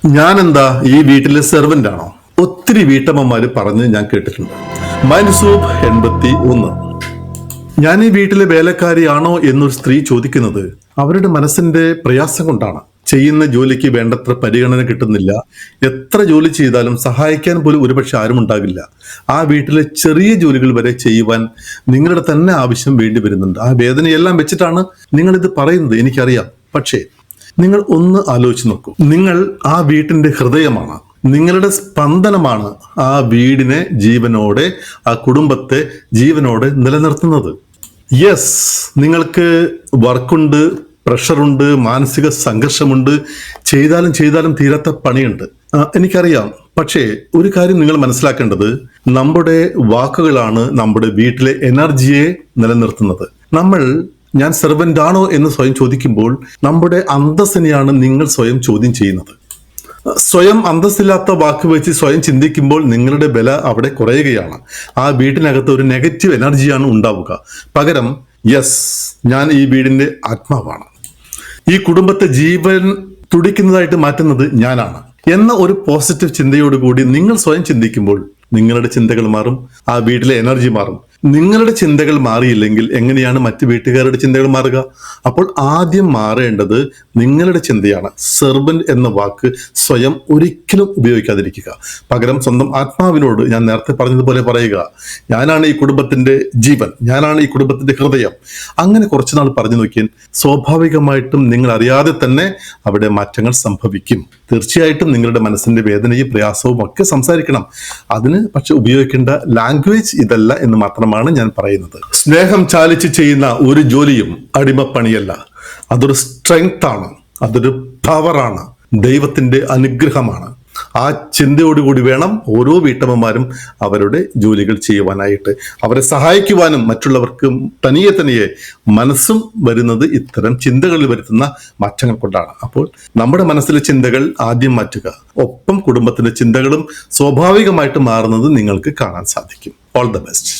ഞാനെന്താ ഈ വീട്ടിലെ സെർവന്റ് ആണോ? ഒത്തിരി വീട്ടമ്മമാര് പറഞ്ഞ് ഞാൻ കേട്ടിട്ടുണ്ട്. മൈൻസൂബ് 81. ഞാൻ ഈ വീട്ടിലെ വേലക്കാരിയാണോ എന്നൊരു സ്ത്രീ ചോദിക്കുന്നത് അവരുടെ മനസ്സിന്റെ പ്രയാസം കൊണ്ടാണ്. ചെയ്യുന്ന ജോലിക്ക് വേണ്ടത്ര പരിഗണന കിട്ടുന്നില്ല. എത്ര ജോലി ചെയ്താലും സഹായിക്കാൻ പോലും ഒരുപക്ഷെ ആരും ഉണ്ടാകില്ല. ആ വീട്ടിലെ ചെറിയ ജോലികൾ വരെ ചെയ്യുവാൻ നിങ്ങളുടെ തന്നെ ആവശ്യം വേണ്ടി വരുന്നുണ്ട്. ആ വേദനയെല്ലാം വെച്ചിട്ടാണ് നിങ്ങൾ ഇത് പറയുന്നത്, എനിക്കറിയാം. പക്ഷേ നിങ്ങൾ ഒന്ന് ആലോചിച്ച് നോക്കൂ. നിങ്ങൾ ആ വീട്ടിന്റെ ഹൃദയമാണ്. നിങ്ങളുടെ സ്പന്ദനമാണ് ആ വീടിനെ ജീവനോടെ, ആ കുടുംബത്തെ ജീവനോടെ നിലനിർത്തുന്നത്. യെസ്, നിങ്ങൾക്ക് വർക്കുണ്ട്, പ്രഷറുണ്ട്, മാനസിക സംഘർഷമുണ്ട്, ചെയ്താലും തീരാത്ത പണിയുണ്ട്, എനിക്കറിയാം. പക്ഷേ ഒരു കാര്യം നിങ്ങൾ മനസ്സിലാക്കേണ്ടത്, നമ്മുടെ വാക്കുകളാണ് നമ്മുടെ വീട്ടിലെ എനർജിയെ നിലനിർത്തുന്നത്. ഞാൻ സെർവന്റ് ആണോ എന്ന് സ്വയം ചോദിക്കുമ്പോൾ നമ്മുടെ അന്തസ്സിനെയാണ് നിങ്ങൾ സ്വയം ചോദ്യം ചെയ്യുന്നത്. സ്വയം അന്തസ്സില്ലാത്ത വാക്ക് വെച്ച് സ്വയം ചിന്തിക്കുമ്പോൾ നിങ്ങളുടെ വില അവിടെ കുറയുകയാണ്. ആ വീട്ടിനകത്ത് ഒരു നെഗറ്റീവ് എനർജിയാണ് ഉണ്ടാവുക. പകരം യെസ്, ഞാൻ ഈ വീടിന്റെ ആത്മാവാണ്, ഈ കുടുംബത്തെ ജീവൻ തുടിക്കുന്നതായിട്ട് മാറ്റുന്നത് ഞാനാണ് എന്ന ഒരു പോസിറ്റീവ് ചിന്തയോടുകൂടി നിങ്ങൾ സ്വയം ചിന്തിക്കുമ്പോൾ നിങ്ങളുടെ ചിന്തകൾ മാറും, ആ വീട്ടിലെ എനർജി മാറും. നിങ്ങളുടെ ചിന്തകൾ മാറിയില്ലെങ്കിൽ എങ്ങനെയാണ് മറ്റു വീട്ടുകാരുടെ ചിന്തകൾ മാറുക? അപ്പോൾ ആദ്യം മാറേണ്ടത് നിങ്ങളുടെ ചിന്തയാണ്. സെർവന്റ് എന്ന വാക്ക് സ്വയം ഒരിക്കലും ഉപയോഗിക്കാതിരിക്കുക. പകരം സ്വന്തം ആത്മാവിനോട് ഞാൻ നേരത്തെ പറഞ്ഞതുപോലെ പറയുക, ഞാനാണ് ഈ കുടുംബത്തിന്റെ ജീവൻ, ഞാനാണ് ഈ കുടുംബത്തിന്റെ ഹൃദയം. അങ്ങനെ കുറച്ചുനാൾ പറഞ്ഞു നോക്കിയാൽ സ്വാഭാവികമായിട്ടും നിങ്ങൾ അറിയാതെ തന്നെ അവിടെ മാറ്റങ്ങൾ സംഭവിക്കും. തീർച്ചയായിട്ടും നിങ്ങളുടെ മനസ്സിന്റെ വേദനയും പ്രയാസവും ഒക്കെ സംസാരിക്കണം. അതിന് പക്ഷെ ഉപയോഗിക്കേണ്ട ലാംഗ്വേജ് ഇതല്ല എന്ന് മാത്രമാണ് ഞാൻ പറയുന്നത്. സ്നേഹം ചാലിച്ച് ചെയ്യുന്ന ഒരു ജോലിയും അടിമപ്പണിയല്ല. അതൊരു സ്ട്രെങ്ത് ആണ്, അതൊരു പവറാണ്, ദൈവത്തിന്റെ അനുഗ്രഹമാണ്. ആ ചിന്തയോടുകൂടി വേണം ഓരോ വീട്ടമ്മമാരും അവരുടെ ജോലികൾ ചെയ്യുവാനായിട്ട്. അവരെ സഹായിക്കുവാനും മറ്റുള്ളവർക്ക് തനിയെ മനസ്സും വരുന്നത് ഇത്തരം ചിന്തകളിൽ വരുത്തുന്ന മാറ്റങ്ങൾ കൊണ്ടാണ്. അപ്പോൾ നമ്മുടെ മനസ്സിലെ ചിന്തകൾ ആദ്യം മാറ്റുക, ഒപ്പം കുടുംബത്തിന്റെ ചിന്തകളും സ്വാഭാവികമായിട്ട് മാറുന്നത് നിങ്ങൾക്ക് കാണാൻ സാധിക്കും. All the best.